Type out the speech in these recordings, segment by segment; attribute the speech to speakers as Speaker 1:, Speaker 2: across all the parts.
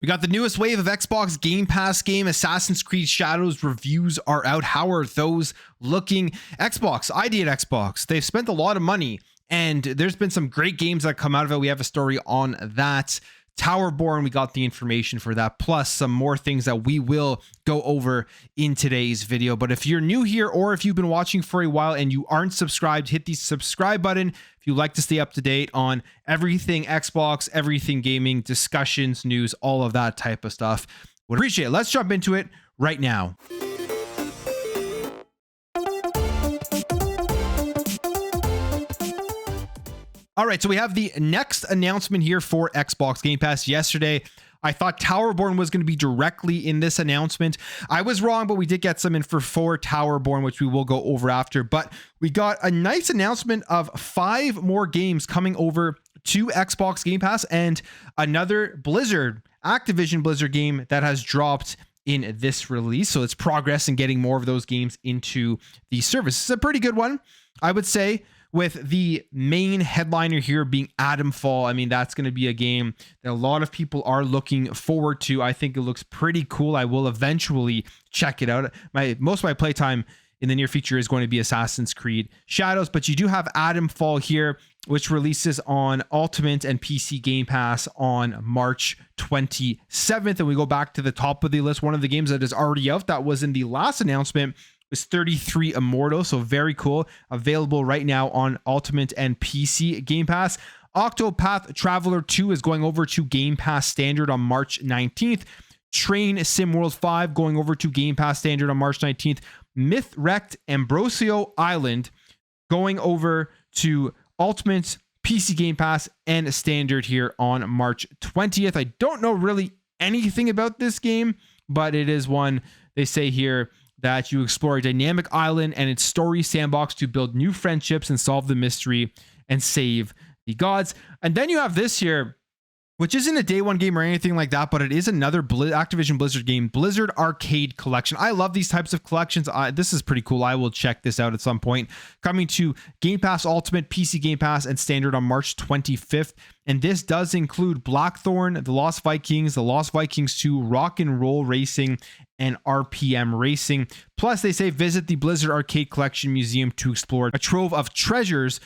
Speaker 1: We got the newest wave of Xbox Game Pass game, Assassin's Creed Shadows reviews are out. How are those looking? Xbox, I did Xbox. They've spent a lot of money and there's been some great games that come out of it. We have a story on that. Towerborne, we got the information for that, plus some more things that we will go over in today's video. But if you're new here or if you've been watching for a while and you aren't subscribed, hit the subscribe button if you like to stay up to date on everything Xbox, everything gaming, discussions, news, all of that type of stuff. Would appreciate it. Let's jump into it right now. All right, so we have the next announcement here for Xbox Game Pass. Yesterday, I thought Towerborne was going to be directly in this announcement. I was wrong, but we did get some info for Towerborne, which we will go over after. But we got a nice announcement of 5 more games coming over to Xbox Game Pass and another Activision Blizzard game that has dropped in this release. So it's progress in getting more of those games into the service. It's a pretty good one, I would say, with the main headliner here being Adamfall. I mean, that's going to be a game that a lot of people are looking forward to. I think it looks pretty cool. I will eventually check it out. Most of my playtime in the near future is going to be Assassin's Creed Shadows, but you do have Adamfall here, which releases on Ultimate and PC Game Pass on March 27th. And we go back to the top of the list. One of the games that is already out that was in the last announcement was 33 Immortal, so very cool. Available right now on Ultimate and PC Game Pass. Octopath Traveler 2 is going over to Game Pass Standard on March 19th. Train Sim World 5 going over to Game Pass Standard on March 19th. Myth Wrecked Ambrosio Island going over to Ultimate, PC Game Pass, and Standard here on March 20th. I don't know really anything about this game, but it is one they say here that you explore a dynamic island and its story sandbox to build new friendships and solve the mystery and save the gods. And then you have this here, which isn't a day one game or anything like that, but it is another Activision Blizzard game, Blizzard Arcade Collection. I love these types of collections. This is pretty cool. I will check this out at some point. Coming to Game Pass Ultimate, PC Game Pass, and Standard on March 25th. And this does include Blackthorn, The Lost Vikings, The Lost Vikings 2, Rock and Roll Racing, and RPM Racing. Plus, they say visit the Blizzard Arcade Collection Museum to explore a trove of treasures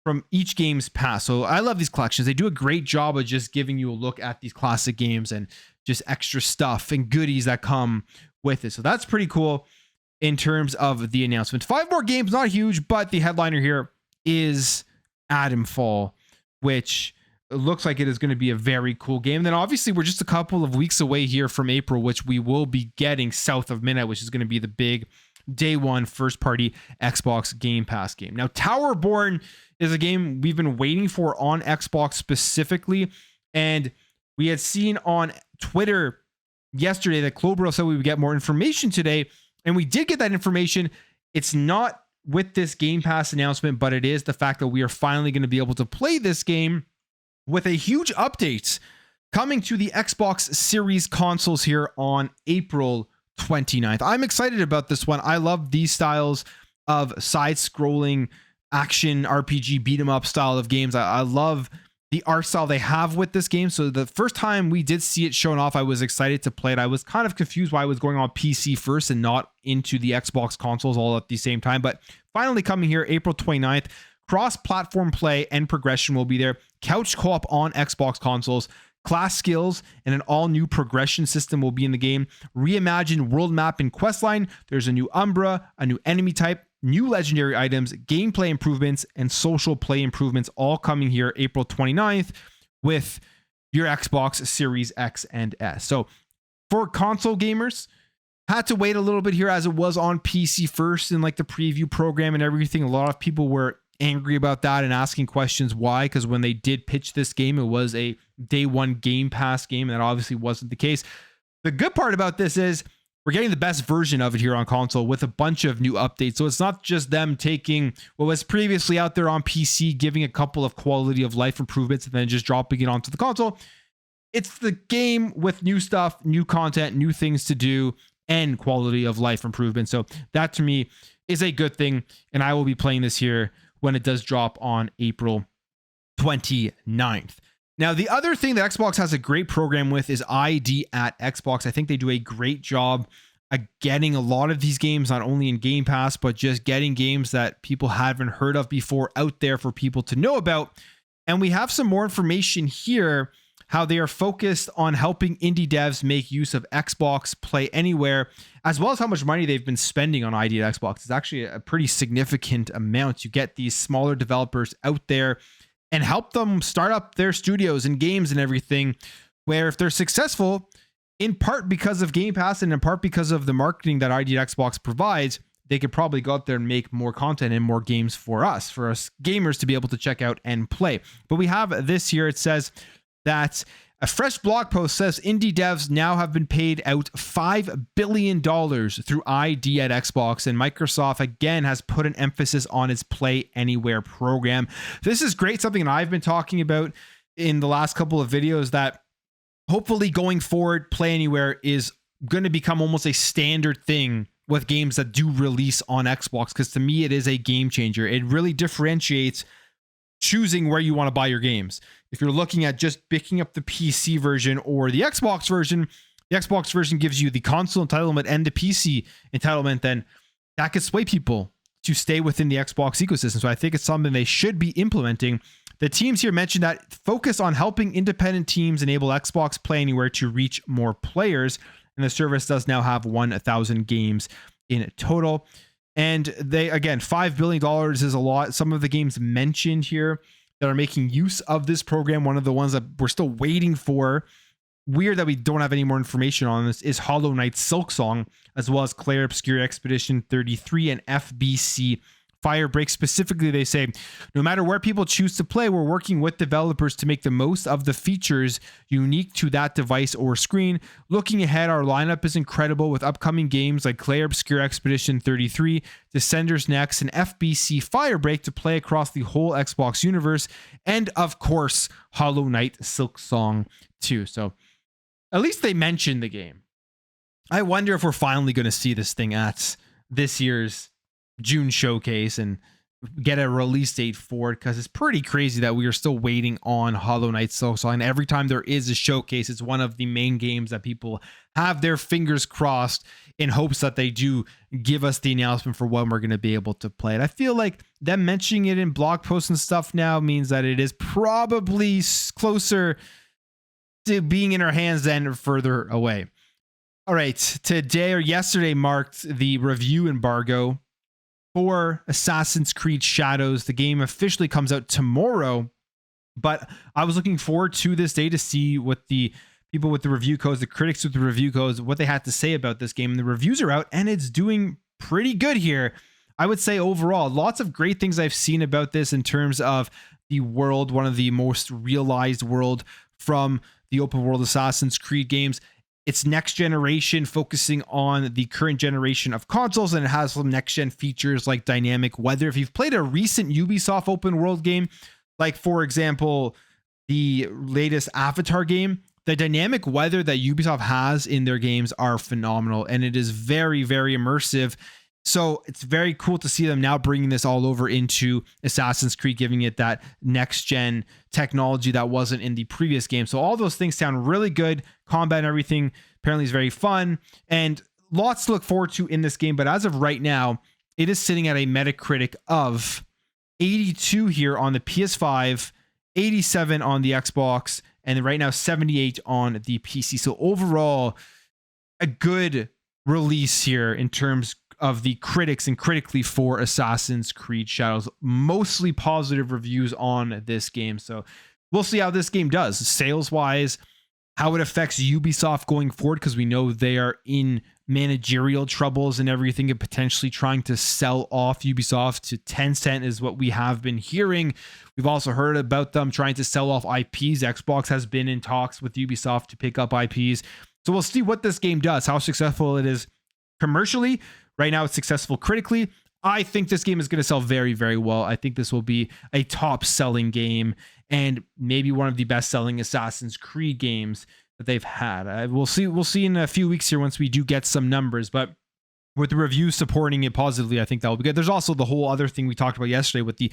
Speaker 1: from each game's past. So I love these collections. They do a great job of just giving you a look at these classic games and just extra stuff and goodies that come with it. So that's pretty cool in terms of the announcement. 5 more games, not huge, but the headliner here is Adamfall, which looks like it is going to be a very cool game. Then obviously we're just a couple of weeks away here from April, which we will be getting South of Midnight, which is going to be the big day one first party Xbox Game Pass game. Now, Towerborne is a game we've been waiting for on Xbox specifically, and we had seen on Twitter yesterday that Clobro said we would get more information today, and we did get that information. It's not with this Game Pass announcement, but it is the fact that we are finally going to be able to play this game with a huge update coming to the Xbox Series consoles here on April 29th. I'm excited about this one. I love these styles of side-scrolling action RPG beat 'em up style of games. I love the art style they have with this game. So the first time we did see it shown off, I was excited to play it. I was kind of confused why it was going on PC first and not into the Xbox consoles all at the same time. But finally coming here, April 29th, cross-platform play and progression will be there. Couch co-op on Xbox consoles. Class skills and an all-new progression system will be in the game. Reimagined world map and questline. There's a new Umbra, a new enemy type, new legendary items, gameplay improvements, and social play improvements all coming here April 29th with your Xbox Series X and S. So for console gamers, had to wait a little bit here as it was on PC first in like the preview program and everything. A lot of people were angry about that and asking questions why, because when they did pitch this game, it was a day one Game Pass game, and that obviously wasn't the case. The good part about this is we're getting the best version of it here on console with a bunch of new updates. So it's not just them taking what was previously out there on PC, giving a couple of quality of life improvements, and then just dropping it onto the console. It's the game with new stuff, new content, new things to do, and quality of life improvements. So that to me is a good thing, and I will be playing this here when it does drop on April 29th. Now, the other thing that Xbox has a great program with is ID at Xbox. I think they do a great job at getting a lot of these games, not only in Game Pass, but just getting games that people haven't heard of before out there for people to know about. And we have some more information here, how they are focused on helping indie devs make use of Xbox Play Anywhere, as well as how much money they've been spending on ID at Xbox. It's actually a pretty significant amount. You get these smaller developers out there and help them start up their studios and games and everything, where if they're successful, in part because of Game Pass and in part because of the marketing that ID at Xbox provides, they could probably go out there and make more content and more games for us gamers to be able to check out and play. But we have this here. It says that a fresh blog post says indie devs now have been paid out $5 billion through ID at Xbox, and Microsoft again has put an emphasis on its Play Anywhere program. This is great, something that I've been talking about in the last couple of videos, that hopefully going forward, Play Anywhere is going to become almost a standard thing with games that do release on Xbox, because to me, it is a game changer. It really differentiates choosing where you want to buy your games. If you're looking at just picking up the PC version or the Xbox version gives you the console entitlement and the PC entitlement, then that could sway people to stay within the Xbox ecosystem. So I think it's something they should be implementing. The teams here mentioned that focus on helping independent teams enable Xbox Play Anywhere to reach more players, and the service does now have 1,000 games in total. And they, again, $5 billion is a lot. Some of the games mentioned here that are making use of this program, one of the ones that we're still waiting for, weird that we don't have any more information on this, is Hollow Knight Silksong, as well as Clair Obscur Expedition 33 and FBC Firebreak. Specifically, they say, no matter where people choose to play, we're working with developers to make the most of the features unique to that device or screen. Looking ahead, our lineup is incredible with upcoming games like Clair Obscur Expedition 33, Descenders Next, and FBC Firebreak to play across the whole Xbox universe, and of course, Hollow Knight Silksong 2. So at least they mentioned the game. I wonder if we're finally going to see this thing at this year's June showcase and get a release date for it, because it's pretty crazy that we are still waiting on Hollow Knight Silksong. And every time there is a showcase, it's one of the main games that people have their fingers crossed in hopes that they do give us the announcement for when we're going to be able to play it. I feel like them mentioning it in blog posts and stuff now means that it is probably closer to being in our hands than further away. All right, today or yesterday marked the review embargo for Assassin's Creed Shadows. The game officially comes out tomorrow, but I was looking forward to this day to see what the people with the review codes, the critics with the review codes, what they had to say about this game. And the reviews are out, and it's doing pretty good here. I would say overall, lots of great things I've seen about this in terms of the world, one of the most realized world from the open world Assassin's Creed games. It's next generation, focusing on the current generation of consoles, and it has some next gen features like dynamic weather. If you've played a recent Ubisoft open world game, like for example, the latest Avatar game, the dynamic weather that Ubisoft has in their games are phenomenal, and it is very, very immersive. So it's very cool to see them now bringing this all over into Assassin's Creed, giving it that next gen technology that wasn't in the previous game. So all those things sound really good. Combat and everything apparently is very fun, and lots to look forward to in this game. But as of right now, it is sitting at a Metacritic of 82 here on the PS5, 87 on the Xbox, and right now 78 on the PC. So overall, a good release here in terms of the critics and critically for Assassin's Creed Shadows. Mostly positive reviews on this game. So we'll see how this game does sales wise, how it affects Ubisoft going forward, because we know they are in managerial troubles and everything, and potentially trying to sell off Ubisoft to Tencent is what we have been hearing. We've also heard about them trying to sell off IPs. Xbox has been in talks with Ubisoft to pick up IPs. So we'll see what this game does, how successful it is commercially. Right now, it's successful critically. I think this game is going to sell very, very well. I think this will be a top-selling game and maybe one of the best-selling Assassin's Creed games that they've had. We'll see in a few weeks here once we do get some numbers, but with the reviews supporting it positively, I think that will be good. There's also the whole other thing we talked about yesterday with the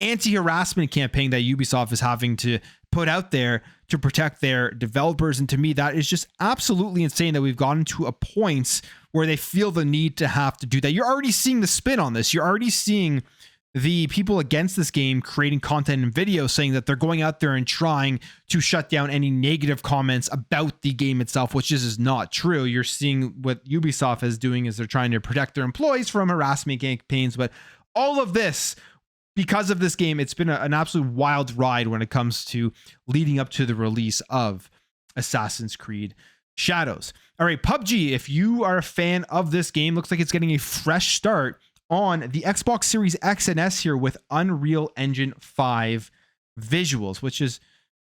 Speaker 1: anti-harassment campaign that Ubisoft is having to put out there to protect their developers. And to me, that is just absolutely insane that we've gotten to a point where they feel the need to have to do that. You're already seeing the spin on this. You're already seeing the people against this game creating content and videos saying that they're going out there and trying to shut down any negative comments about the game itself, which is not true. You're seeing what Ubisoft is doing is they're trying to protect their employees from harassment campaigns. But all of this, because of this game, it's been an absolute wild ride when it comes to leading up to the release of Assassin's Creed Shadows. All right, PUBG, if you are a fan of this game, looks like it's getting a fresh start on the Xbox Series X and S here with Unreal Engine 5 visuals, which is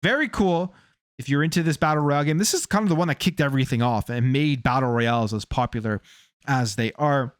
Speaker 1: very cool. If you're into this Battle Royale game, this is kind of the one that kicked everything off and made Battle Royales as popular as they are.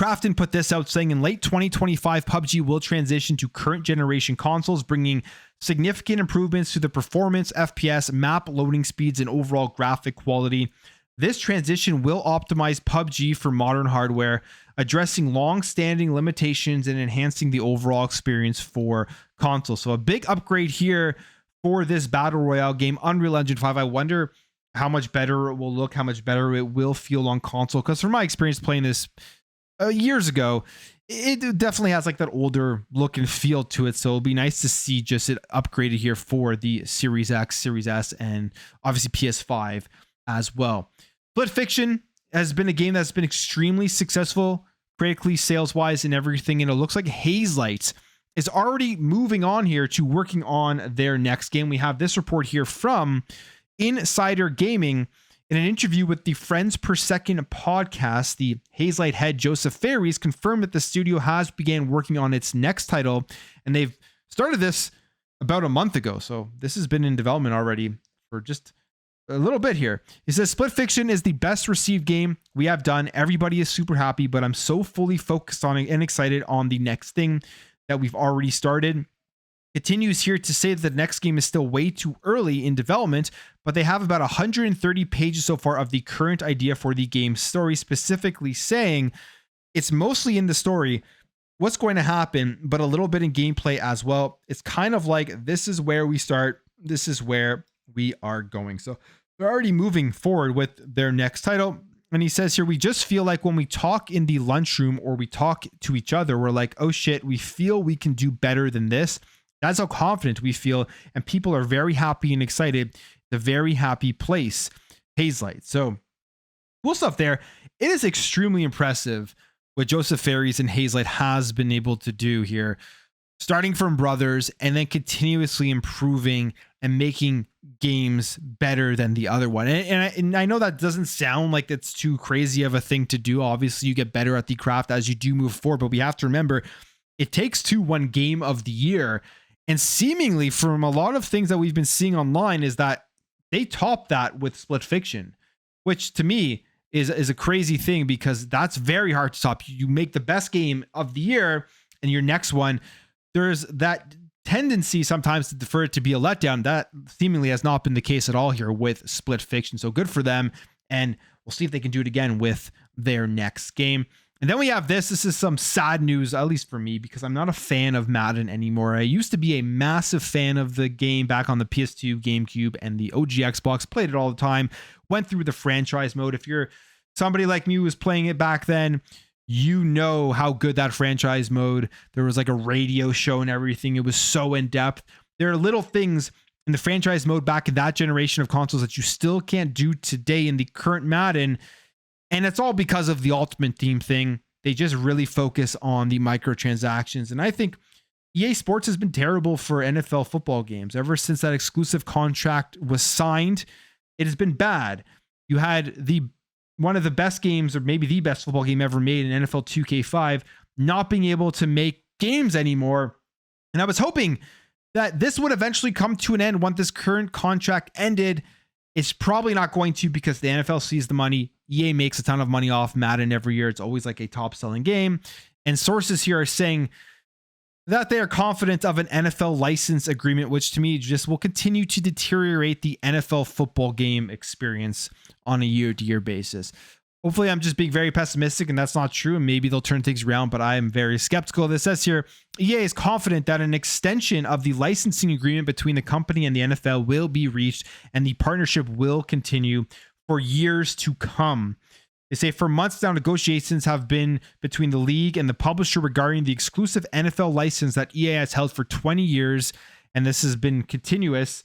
Speaker 1: Crafton put this out saying in late 2025, PUBG will transition to current generation consoles, bringing significant improvements to the performance, FPS, map loading speeds, and overall graphic quality. This transition will optimize PUBG for modern hardware, addressing long-standing limitations and enhancing the overall experience for consoles. So a big upgrade here for this Battle Royale game, Unreal Engine 5. I wonder how much better it will look, how much better it will feel on console. Because from my experience playing this years ago, it definitely has like that older look and feel to it. So it'll be nice to see just it upgraded here for the Series X, Series S, and obviously PS5 as well. Split Fiction has been a game that's been extremely successful critically, sales-wise, and everything. And it looks like Hazelights is already moving on here to working on their next game. We have this report here from Insider Gaming. In an interview with the Friends Per Second podcast, the Hazelight head Joseph Ferries confirmed that the studio has began working on its next title, and they've started this about a month ago. So this has been in development already for just a little bit here. He says, Split Fiction is the best received game we have done. Everybody is super happy, but I'm so fully focused on it and excited on the next thing that we've already started. Continues here to say that the next game is still way too early in development, but they have about 130 pages so far of the current idea for the game's story, specifically saying it's mostly in the story, what's going to happen, but a little bit in gameplay as well. It's kind of like, this is where we start, this is where we are going. So they're already moving forward with their next title. And he says here, we just feel like when we talk in the lunchroom or we talk to each other, we're like, oh shit, we feel we can do better than this. That's how confident we feel. And people are very happy and excited. The very happy place, Hazelight. So cool stuff there. It is extremely impressive what Joseph Ferries and Hazelight has been able to do here, starting from Brothers and then continuously improving and making games better than the other one. And I know that doesn't sound like it's too crazy of a thing to do. Obviously, you get better at the craft as you do move forward, but we have to remember it takes two one game of the year. And seemingly from a lot of things that we've been seeing online is that they top that with Split Fiction, which to me is a crazy thing because that's very hard to top. You make the best game of the year and your next one, there's that tendency sometimes to defer it to be a letdown. That seemingly has not been the case at all here with Split Fiction. So good for them. And we'll see if they can do it again with their next game. And then we have this. This is some sad news, at least for me, because I'm not a fan of Madden anymore. I used to be a massive fan of the game back on the PS2, GameCube, and the OG Xbox. Played it all the time. Went through the franchise mode. If you're somebody like me who was playing it back then, you know how good that franchise mode. There was like a radio show and everything. It was so in depth. There are little things in the franchise mode back in that generation of consoles that you still can't do today in the current Madden. And it's all because of the Ultimate Team thing. They just really focus on the microtransactions. And I think EA Sports has been terrible for NFL football games. Ever since that exclusive contract was signed, it has been bad. You had one of the best games, or maybe the best football game ever made in NFL 2K5, not being able to make games anymore. And I was hoping that this would eventually come to an end once this current contract ended. It's probably not going to because the NFL sees the money. EA makes a ton of money off Madden every year. It's always like a top selling game. And sources here are saying that they are confident of an NFL license agreement, which to me just will continue to deteriorate the NFL football game experience on a year-to-year basis. Hopefully I'm just being very pessimistic and that's not true, and maybe they'll turn things around, but I am very skeptical. This says here, EA is confident that an extension of the licensing agreement between the company and the NFL will be reached, and the partnership will continue for years to come. They say for months now, negotiations have been between the league and the publisher regarding the exclusive NFL license that EA has held for 20 years, and this has been continuous.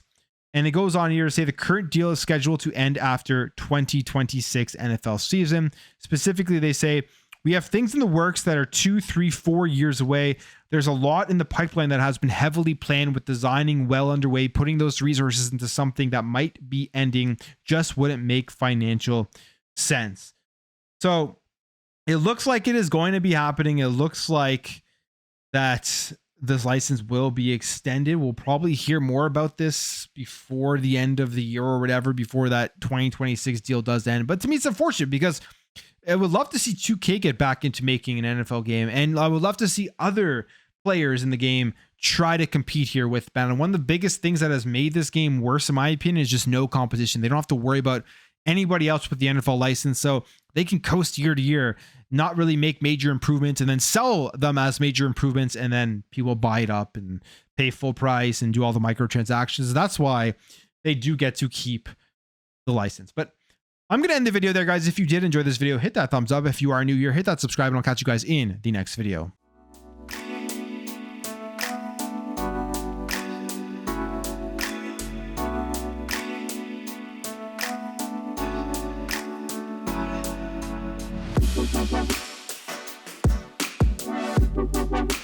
Speaker 1: And it goes on here to say the current deal is scheduled to end after 2026 NFL season. Specifically, they say, we have things in the works that are 2, 3, 4 years away. There's a lot in the pipeline that has been heavily planned, with designing well underway. Putting those resources into something that might be ending just wouldn't make financial sense. So it looks like it is going to be happening. It looks like that this license will be extended. We'll probably hear more about this before the end of the year or whatever, before that 2026 deal does end. But to me, it's unfortunate because I would love to see 2K get back into making an NFL game. And I would love to see other players in the game try to compete here with Madden. One of the biggest things that has made this game worse, in my opinion, is just no competition. They don't have to worry about anybody else with the NFL license. So they can coast year to year, not really make major improvements, and then sell them as major improvements, and then people buy it up and pay full price and do all the microtransactions. That's why they do get to keep the license. But I'm going to end the video there, guys. If you did enjoy this video, hit that thumbs up. If you are new here, hit that subscribe, and I'll catch you guys in the next video.
Speaker 2: We'll be right back.